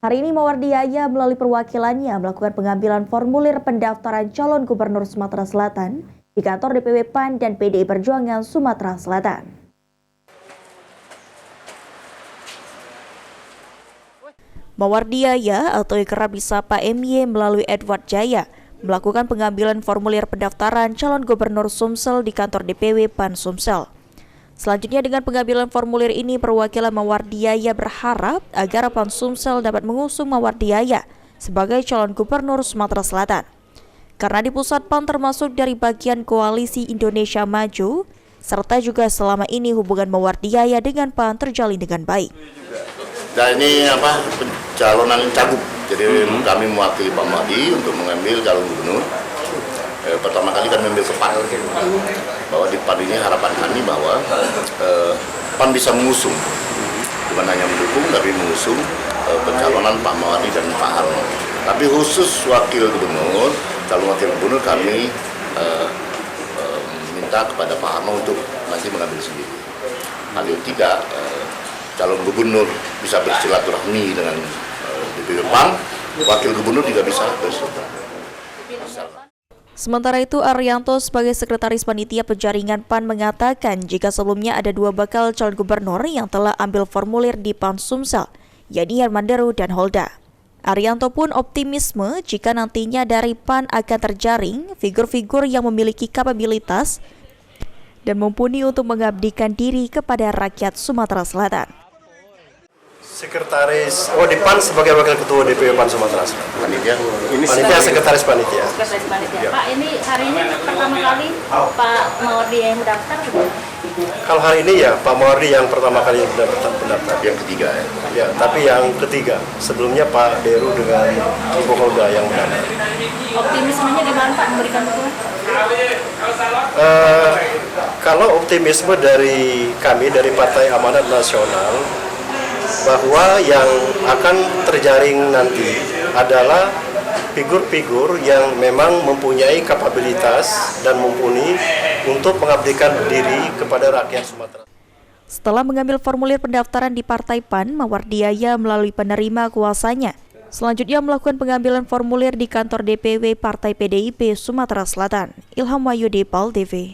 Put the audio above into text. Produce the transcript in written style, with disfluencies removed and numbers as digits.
Hari ini Mawardi Yahya melalui perwakilannya melakukan pengambilan formulir pendaftaran calon gubernur Sumatera Selatan di kantor DPW PAN dan PDI Perjuangan Sumatera Selatan. Mawardi Yahya atau yang kerap disapa MY melalui Edward Jaya melakukan pengambilan formulir pendaftaran calon gubernur Sumsel di kantor DPW PAN Sumsel. Selanjutnya dengan pengambilan formulir ini perwakilan Mawardi Yahya berharap agar PAN Sumsel dapat mengusung Mawardi Yahya sebagai calon gubernur Sumatera Selatan. Karena di pusat PAN termasuk dari bagian koalisi Indonesia Maju, serta juga selama ini hubungan Mawardi Yahya dengan PAN terjalin dengan baik. Dan ini pencalonan cagup, jadi kami mewakili Pak Mahdi untuk mengambil calon gubernur. Pertama kali kami ambil ke PAN, bahwa di PAN ini harapan kami bahwa PAN bisa mengusung, bukan hanya mendukung tapi mengusung pencalonan Pak Mahdi dan Pak Harno. Tapi khusus wakil gubernur, calon wakil gubernur kami minta kepada Pak Harno untuk masih mengambil sendiri. Kalau tidak, calon gubernur bisa bersilaturahmi dengan DPW PAN, wakil gubernur juga bisa bersilaturahmi. Sementara itu, Arianto sebagai sekretaris panitia penjaringan PAN mengatakan jika sebelumnya ada dua bakal calon gubernur yang telah ambil formulir di PAN Sumsel, yakni Herman Deru dan Holda. Arianto pun optimisme jika nantinya dari PAN akan terjaring figur-figur yang memiliki kapabilitas dan mumpuni untuk mengabdikan diri kepada rakyat Sumatera Selatan. Sekretaris, di PAN sebagai wakil ketua DPW PAN Sumatera Selatan. Panitia, sekretaris panitia. Sekretaris panitia. Ya. Pak, ini hari ini pertama kali Pak Mawardi yang mendaftar? Kalau hari ini ya Pak Mawardi yang pertama kali mendaftar. Yang ketiga ya. Ya, tapi yang ketiga. Sebelumnya Pak Deru dengan Ibu Holda yang mendaftar. Optimismenya gimana Pak memberikan dukungan? Kalau optimisme dari kami dari Partai Amanat Nasional, bahwa yang akan terjaring nanti adalah figur-figur yang memang mempunyai kapabilitas dan mumpuni untuk mengabdikan diri kepada rakyat Sumatera. Setelah mengambil formulir pendaftaran di Partai PAN, Mawardi Yahya melalui penerima kuasanya selanjutnya melakukan pengambilan formulir di kantor DPW Partai PDIP Sumatera Selatan. Ilham Wahyudi, PAL TV.